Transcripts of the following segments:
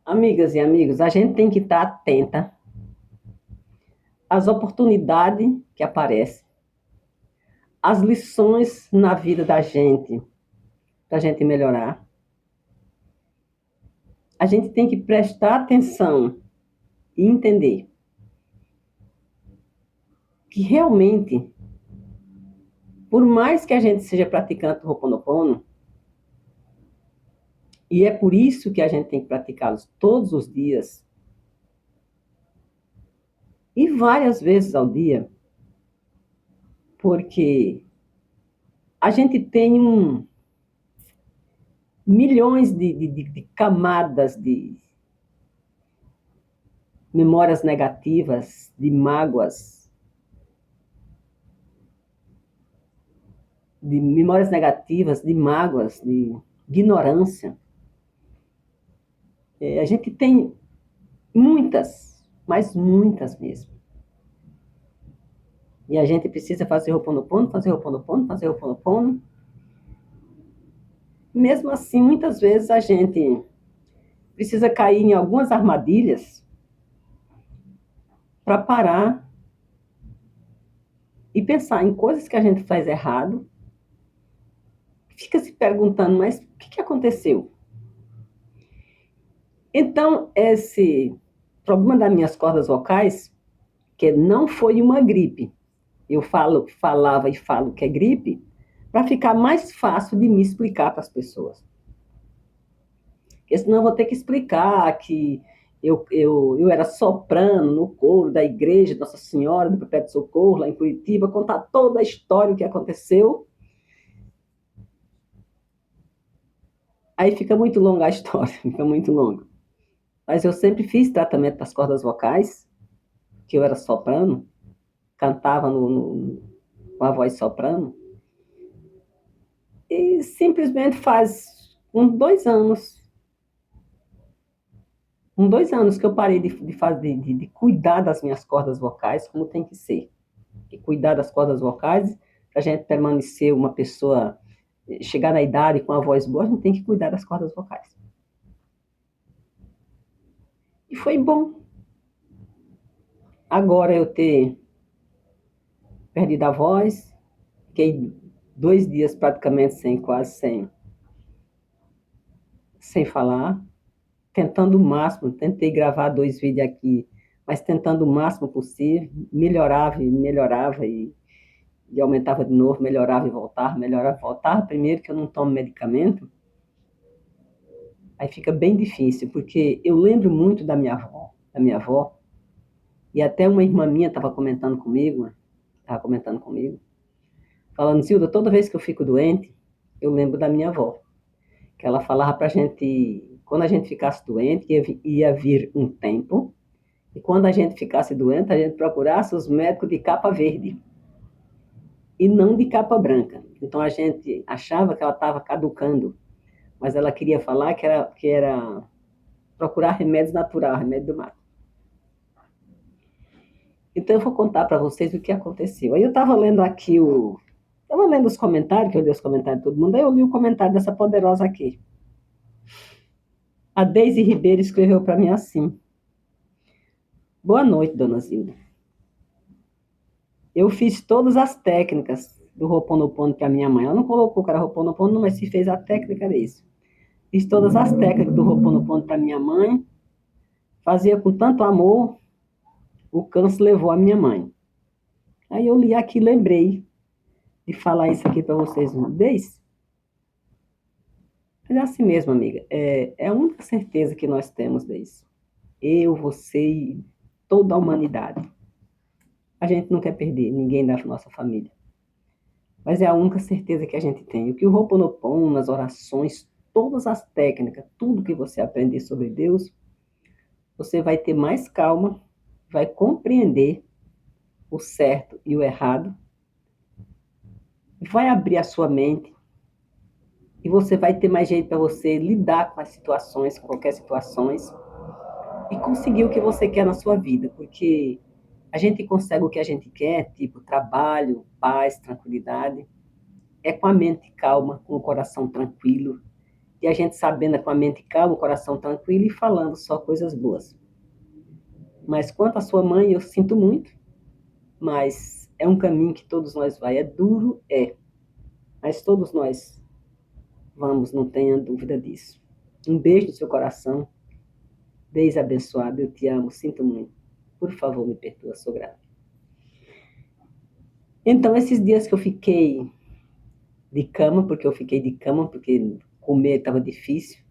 Amigas e amigos, a gente tem que estar atenta às oportunidades que aparecem, às lições na vida da gente, para a gente melhorar. A gente tem que prestar atenção e entender que realmente, por mais que a gente seja praticante do Ho'oponopono, e é por isso que a gente tem que praticá-los todos os dias e várias vezes ao dia, porque a gente tem milhões de camadas de memórias negativas, de mágoas, de memórias negativas, de mágoas, de ignorância. A gente tem muitas, mas muitas mesmo. E a gente precisa fazer Ho'oponopono, fazer Ho'oponopono, fazer Ho'oponopono. Mesmo assim, muitas vezes a gente precisa cair em algumas armadilhas para parar e pensar em coisas que a gente faz errado. Fica se perguntando, mas o que aconteceu? Então, esse problema das minhas cordas vocais, que não foi uma gripe, eu falava e falo que é gripe, para ficar mais fácil de me explicar para as pessoas. Porque senão eu vou ter que explicar que eu era soprano no coro da igreja Nossa Senhora do Perpétuo Socorro, lá em Curitiba, contar toda a história, o que aconteceu. Aí fica muito longa a história, fica muito longa. Mas eu sempre fiz tratamento das cordas vocais, que eu era soprano, cantava com a voz soprano, e simplesmente faz uns 2 anos que eu parei de cuidar das minhas cordas vocais como tem que ser. E cuidar das cordas vocais, para a gente permanecer uma pessoa, chegar na idade com a voz boa, a gente tem que cuidar das cordas vocais. E foi bom agora eu ter perdido a voz, fiquei 2 dias praticamente sem falar, tentando o máximo, tentei gravar 2 vídeos aqui, mas tentando o máximo possível, melhorava e aumentava de novo, melhorava, voltava. Primeiro que eu não tomo medicamento, aí fica bem difícil, porque eu lembro muito da minha avó, e até uma irmã minha estava comentando comigo, falando, Zilda, toda vez que eu fico doente, eu lembro da minha avó, que ela falava pra gente, quando a gente ficasse doente, ia vir um tempo, e quando a gente ficasse doente, a gente procurasse os médicos de capa verde, e não de capa branca. Então a gente achava que ela estava caducando, mas ela queria falar que era procurar remédios naturais, remédio do mato. Então eu vou contar para vocês o que aconteceu. Aí eu estava lendo aqui Estava lendo os comentários, que eu li os comentários de todo mundo, aí eu li o comentário dessa poderosa aqui. A Deise Ribeiro escreveu para mim assim: Boa noite, dona Zilda. Eu fiz todas as técnicas do Ho'oponopono para minha mãe. Ela não colocou que era Ho'oponopono, mas se fez a técnica disso. Fiz todas as técnicas do Ho'oponopono para minha mãe, fazia com tanto amor, o câncer levou a minha mãe. Aí eu li aqui, lembrei de falar isso aqui para vocês uma vez. Mas é assim mesmo, amiga. É a única certeza que nós temos disso. Eu, você e toda a humanidade. A gente não quer perder ninguém da nossa família. Mas é a única certeza que a gente tem. O que o Ho'oponopono, as orações, todas as técnicas, tudo que você aprender sobre Deus, você vai ter mais calma, vai compreender o certo e o errado, vai abrir a sua mente e você vai ter mais jeito para você lidar com as situações, com qualquer situações, e conseguir o que você quer na sua vida, porque a gente consegue o que a gente quer, tipo trabalho, paz, tranquilidade, é com a mente calma, com o coração tranquilo, E a gente sabendo com a mente calma, o coração tranquilo e falando só coisas boas. Mas quanto à sua mãe, eu sinto muito, mas é um caminho que todos nós vai. É duro, é, mas todos nós vamos, não tenha dúvida disso. Um beijo no seu coração, Deus abençoado, eu te amo, sinto muito. Por favor, me perdoa, sou grata. Então, esses dias que eu fiquei de cama, porque comer estava difícil,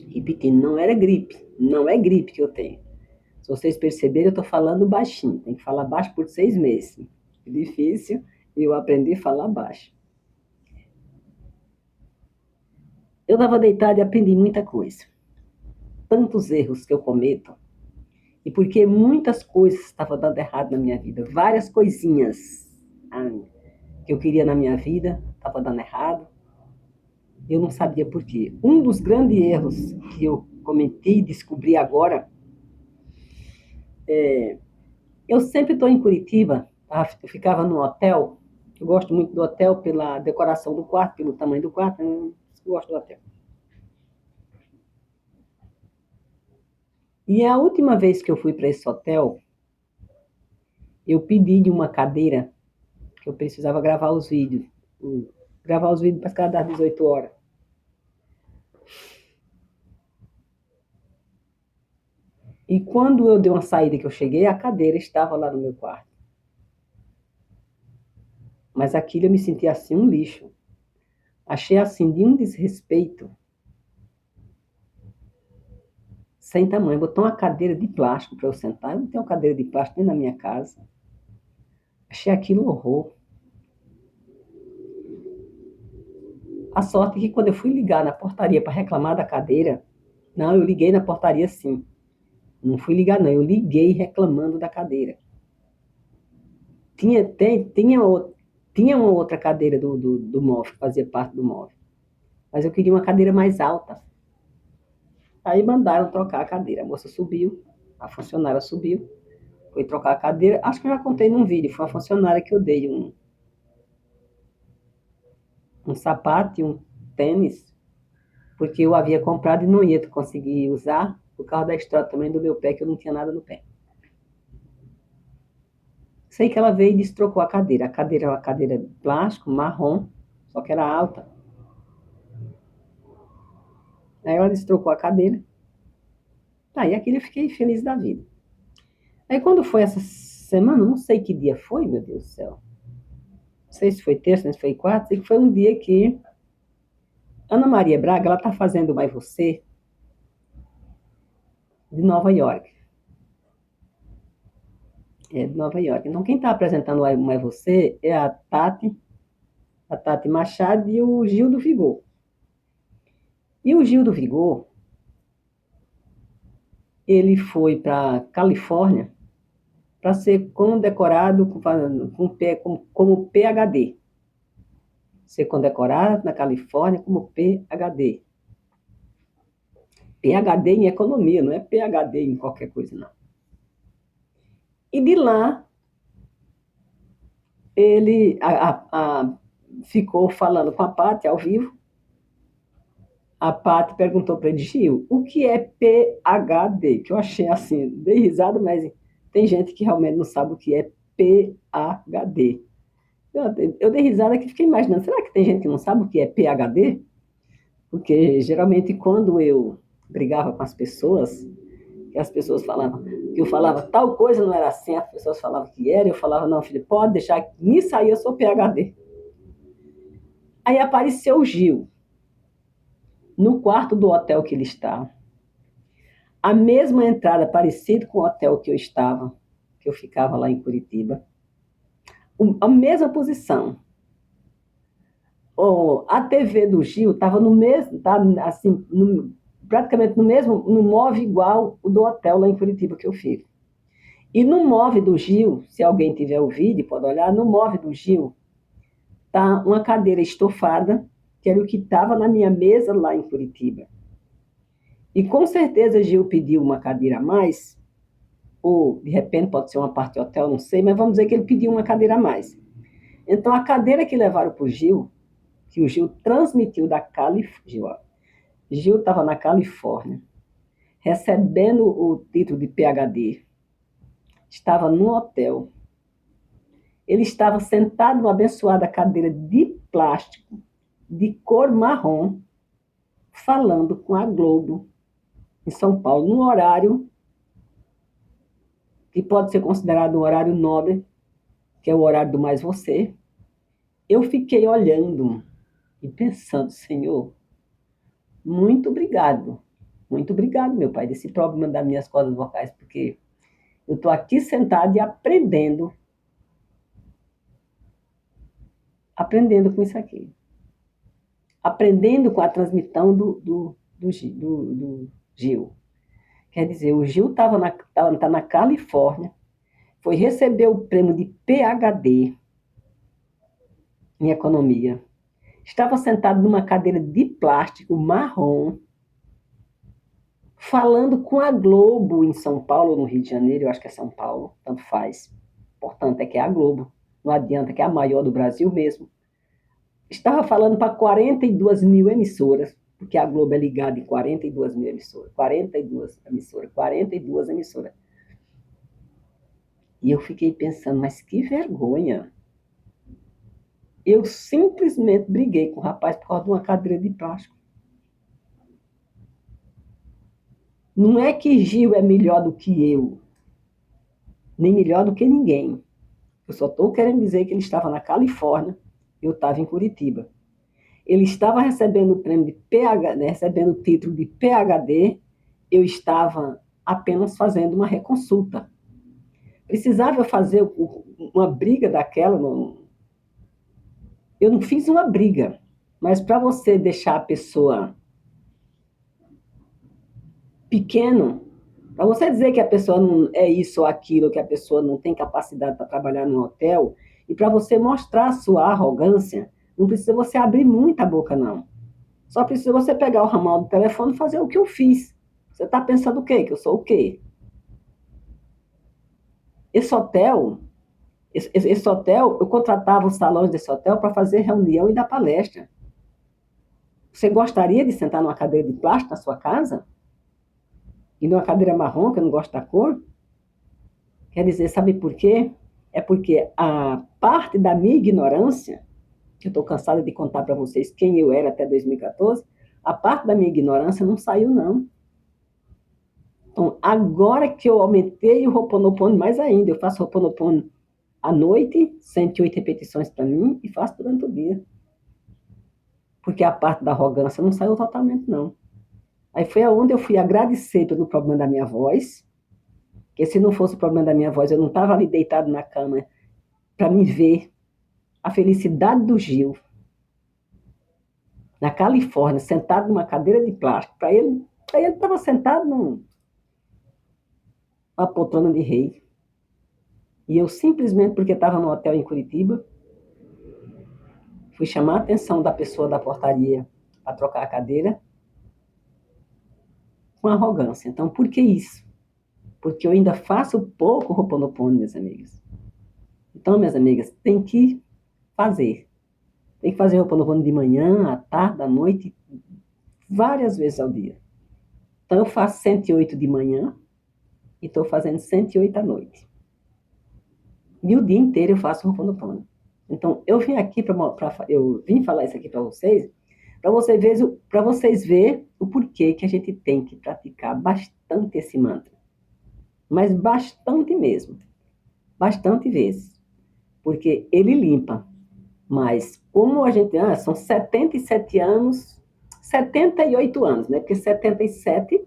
repetindo, não era gripe, não é gripe que eu tenho. Se vocês perceberem, eu estou falando baixinho, tem que falar baixo por 6 meses. Difícil, e eu aprendi a falar baixo. Eu estava deitada e aprendi muita coisa. Tantos erros que eu cometo, e porque muitas coisas estavam dando errado na minha vida, várias coisinhas que eu queria na minha vida estava dando errado, eu não sabia por quê. Um dos grandes erros que eu cometi e descobri agora, eu sempre estou em Curitiba, tá? Eu ficava num hotel, eu gosto muito do hotel pela decoração do quarto, pelo tamanho do quarto, eu gosto do hotel. E a última vez que eu fui para esse hotel, eu pedi de uma cadeira que eu precisava gravar os vídeos. Gravar os vídeos para cada 18 horas. E quando eu dei uma saída que eu cheguei, a cadeira estava lá no meu quarto. Mas aquilo eu me senti assim um lixo. Achei assim de um desrespeito sem tamanho. Botou uma cadeira de plástico para eu sentar. Eu não tenho cadeira de plástico nem na minha casa. Achei aquilo horror. A sorte é que quando eu fui ligar na portaria para reclamar da cadeira, não, eu liguei na portaria sim. Não fui ligar não, eu liguei reclamando da cadeira. Tinha, tem, tinha uma outra cadeira do móvel, que fazia parte do móvel. Mas eu queria uma cadeira mais alta. Aí mandaram trocar a cadeira. A moça subiu, a funcionária subiu, foi trocar a cadeira. Acho que eu já contei num vídeo. Foi a funcionária que eu dei um sapato e um tênis, porque eu havia comprado e não ia conseguir usar, por causa da história também do meu pé, que eu não tinha nada no pé. Sei que ela veio e destrocou a cadeira. A cadeira era uma cadeira de plástico, marrom, só que era alta. Aí ela destrocou a cadeira. Aí aquilo eu fiquei feliz da vida. Aí quando foi essa semana, não sei que dia foi, meu Deus do céu. Não sei se foi terça, se foi quarta, sei que foi um dia que Ana Maria Braga, ela tá fazendo Mais Você de Nova York. É, de Nova York. Então quem está apresentando o Mais Você é a Tati Machado e o Gil do Vigor. E o Gil do Vigor, ele foi para Califórnia para ser condecorado como PhD. Ser condecorado na Califórnia como PhD. PhD em economia, não é PhD em qualquer coisa, não. E de lá, ele ficou falando com a Paty ao vivo. A Paty perguntou para ele, Gil, o que é PhD? Que eu achei assim, dei risada, mas tem gente que realmente não sabe o que é PhD. Eu dei risada que fiquei imaginando, será que tem gente que não sabe o que é PhD? Porque geralmente quando eu brigava com as pessoas, que as pessoas falavam, que eu falava tal coisa não era assim, as pessoas falavam que era, eu falava, não, filho, pode deixar, nisso aí eu sou PhD. Aí apareceu o Gil, no quarto do hotel que ele estava. A mesma entrada, parecida com o hotel que eu estava, que eu ficava lá em Curitiba. A mesma posição. A TV do Gil estava no mesmo, tá, assim, praticamente no mesmo, no móvel igual o do hotel lá em Curitiba que eu fico. E no móvel do Gil, se alguém tiver o vídeo, pode olhar, no móvel do Gil tá uma cadeira estofada, que era o que estava na minha mesa lá em Curitiba. E com certeza Gil pediu uma cadeira a mais, ou de repente pode ser uma parte hotel, não sei, mas vamos dizer que ele pediu uma cadeira a mais. Então a cadeira que levaram para o Gil que o Gil transmitiu da Califórnia. Gil estava na Califórnia, recebendo o título de PhD. Estava no hotel. Ele estava sentado numa abençoada cadeira de plástico, de cor marrom, falando com a Globo, em São Paulo, num horário que pode ser considerado um horário nobre, que é o horário do Mais Você. Eu fiquei olhando e pensando, Senhor, muito obrigado, meu Pai, desse problema das minhas cordas vocais, porque eu estou aqui sentado e aprendendo com isso aqui. Aprendendo com a transmissão do Gil. Quer dizer, o Gil tá na Califórnia, foi receber o prêmio de PhD em economia. Estava sentado numa cadeira de plástico marrom, falando com a Globo em São Paulo, no Rio de Janeiro, eu acho que é São Paulo, tanto faz. Importante é que é a Globo, não adianta que é a maior do Brasil mesmo. Estava falando para 42 mil emissoras, porque a Globo é ligada em 42 mil emissoras. 42 emissoras. E eu fiquei pensando, mas que vergonha. Eu simplesmente briguei com o rapaz por causa de uma cadeira de plástico. Não é que Gil é melhor do que eu, nem melhor do que ninguém. Eu só estou querendo dizer que ele estava na Califórnia, eu estava em Curitiba. Ele estava recebendo o prêmio de PhD, né, recebendo o título de PhD, eu estava apenas fazendo uma reconsulta. Precisava fazer uma briga daquela? Eu não fiz uma briga, mas para você deixar a pessoa pequeno, para você dizer que a pessoa não é isso ou aquilo, que a pessoa não tem capacidade para trabalhar no hotel, e para você mostrar a sua arrogância, não precisa você abrir muita boca, não. Só precisa você pegar o ramal do telefone e fazer o que eu fiz. Você está pensando o quê? Que eu sou o quê? Esse hotel, eu contratava os salões desse hotel para fazer reunião e dar palestra. Você gostaria de sentar numa cadeira de plástico na sua casa? E numa cadeira marrom, que eu não gosto da cor? Quer dizer, sabe por quê? É porque a parte da minha ignorância, que eu estou cansada de contar para vocês quem eu era até 2014, a parte da minha ignorância não saiu, não. Então, agora que eu aumentei o Ho'oponopono mais ainda, eu faço Ho'oponopono à noite, 108 repetições para mim, e faço durante o dia. Porque a parte da arrogância não saiu totalmente, não. Aí foi aonde eu fui agradecer pelo problema da minha voz, que se não fosse o problema da minha voz, eu não estava ali deitado na cama para me ver a felicidade do Gil, na Califórnia, sentado numa cadeira de plástico. Para ele estava sentado numa poltrona de rei. E eu simplesmente, porque estava no hotel em Curitiba, fui chamar a atenção da pessoa da portaria para trocar a cadeira, com arrogância. Então, por que isso? Porque eu ainda faço pouco Ho'oponopono, minhas amigas. Então, minhas amigas, tem que fazer. Tem que fazer Ho'oponopono de manhã, à tarde, à noite, várias vezes ao dia. Então, eu faço 108 de manhã e estou fazendo 108 à noite. E o dia inteiro eu faço Ho'oponopono. Então, eu vim aqui eu vim falar isso aqui para vocês vocês verem o porquê que a gente tem que praticar bastante esse mantra. Mas bastante mesmo. Bastante vezes. Porque ele limpa. Mas como a gente... são 77 anos, 78 anos, né? Porque 77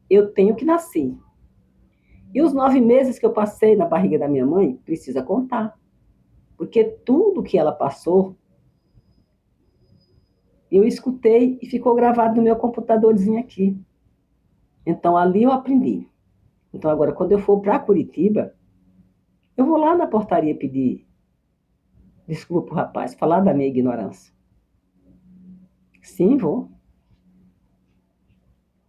eu tenho que nascer. E os 9 meses que eu passei na barriga da minha mãe, precisa contar. Porque tudo que ela passou, eu escutei e ficou gravado no meu computadorzinho aqui. Então, ali eu aprendi. Então, agora, quando eu for para Curitiba, eu vou lá na portaria pedir desculpa pro rapaz, falar da minha ignorância. Sim, vou.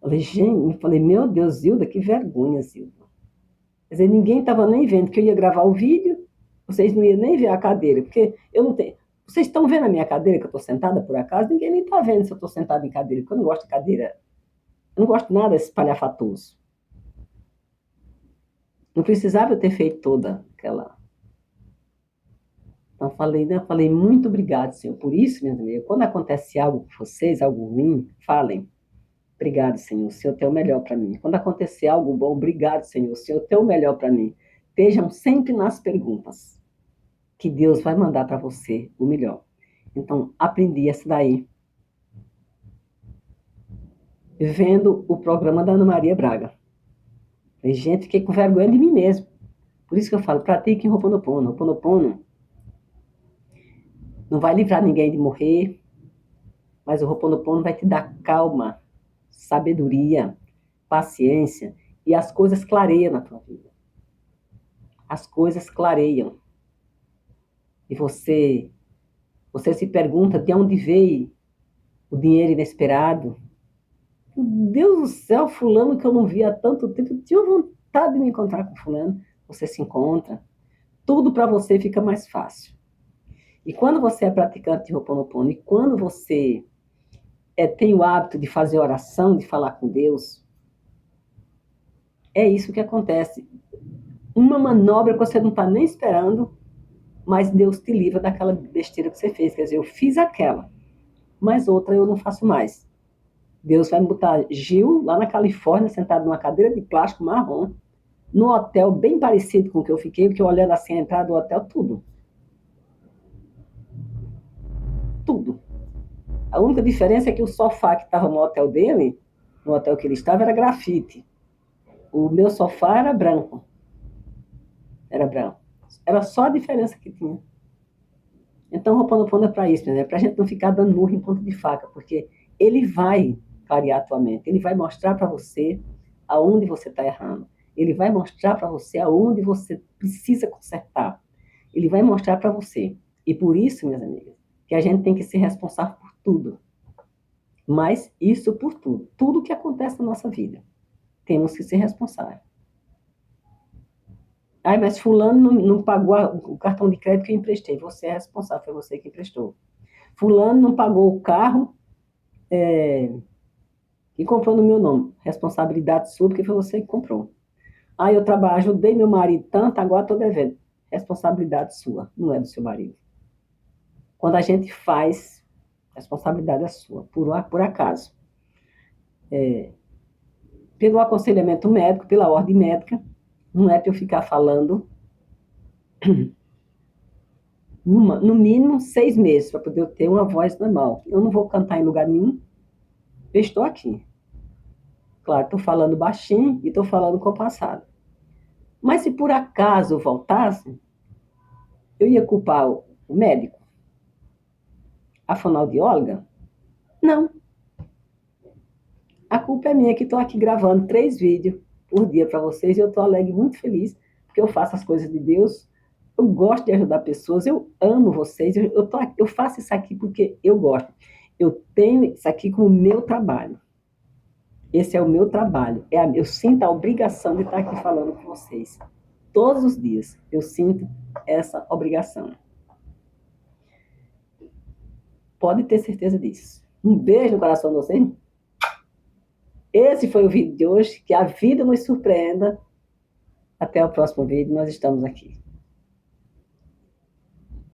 Eu falei, meu Deus, Zilda, que vergonha, Zilda. Quer dizer, ninguém estava nem vendo que eu ia gravar o vídeo, vocês não iam nem ver a cadeira, porque eu não tenho... Vocês estão vendo a minha cadeira que eu estou sentada por acaso? Ninguém nem está vendo se eu estou sentada em cadeira, porque eu não gosto de cadeira. Eu não gosto nada desse espalhafatoso. Não precisava eu ter feito toda aquela. Então, falei, muito obrigado, Senhor. Por isso, minhas amigas, quando acontece algo com vocês, algo ruim, falem. Obrigado, Senhor. O Senhor tem o melhor para mim. Quando acontecer algo bom, obrigado, Senhor. O Senhor tem o melhor para mim. Estejam sempre nas perguntas, que Deus vai mandar para você o melhor. Então, aprendi essa daí, vendo o programa da Ana Maria Braga. Tem gente, fiquei com vergonha de mim mesmo. Por isso que eu falo, pratique Ho'oponopono. Ho'oponopono não vai livrar ninguém de morrer, mas o Ho'oponopono vai te dar calma, sabedoria, paciência, e as coisas clareiam na tua vida. As coisas clareiam. E você se pergunta de onde veio o dinheiro inesperado. Deus do céu, fulano que eu não via há tanto tempo, eu tinha vontade de me encontrar com fulano. Você se encontra. Tudo para você fica mais fácil. E quando você é praticante de Ho'oponopono, e quando você tem o hábito de fazer oração, de falar com Deus, é isso que acontece. Uma manobra que você não está nem esperando, mas Deus te livra daquela besteira que você fez. Quer dizer, eu fiz aquela, mas outra eu não faço mais. Deus vai me botar Gil, lá na Califórnia, sentado numa cadeira de plástico marrom, num hotel bem parecido com o que eu fiquei, porque eu olhando assim a entrada do hotel, tudo. Tudo. A única diferença é que o sofá que estava no hotel dele, no hotel que ele estava, era grafite. O meu sofá era branco. Era branco. Era só a diferença que tinha. Então, o Ho'oponopono é para isso, né? Para a gente não ficar dando murro em ponta de faca, porque ele vai clarear a tua mente, ele vai mostrar para você aonde você está errando, ele vai mostrar para você aonde você precisa consertar, ele vai mostrar para você. E por isso, minhas amigas, que a gente tem que ser responsável por tudo. Mas isso por tudo. Tudo que acontece na nossa vida. Temos que ser responsáveis. Ai, mas fulano não pagou o cartão de crédito que eu emprestei. Você é responsável, foi você que emprestou. Fulano não pagou o carro e comprou no meu nome. Responsabilidade sua, porque foi você que comprou. Ah, eu ajudei meu marido tanto, agora estou devendo. Responsabilidade sua, não é do seu marido. Quando a gente faz, a responsabilidade é sua, por acaso. Pelo aconselhamento médico, pela ordem médica, não é para eu ficar falando no mínimo 6 meses, para poder ter uma voz normal. Eu não vou cantar em lugar nenhum, eu estou aqui. Claro, estou falando baixinho e estou falando compassado. Mas se por acaso eu voltasse, eu ia culpar o médico? A fonoaudióloga? Não. A culpa é minha que estou aqui gravando 3 vídeos por dia para vocês e eu estou alegre, muito feliz, porque eu faço as coisas de Deus, eu gosto de ajudar pessoas, eu amo vocês, eu faço isso aqui porque eu gosto. Eu tenho isso aqui como meu trabalho. Esse é o meu trabalho. Eu sinto a obrigação de estar aqui falando com vocês. Todos os dias eu sinto essa obrigação. Pode ter certeza disso. Um beijo no coração de vocês. Esse foi o vídeo de hoje. Que a vida nos surpreenda. Até o próximo vídeo. Nós estamos aqui.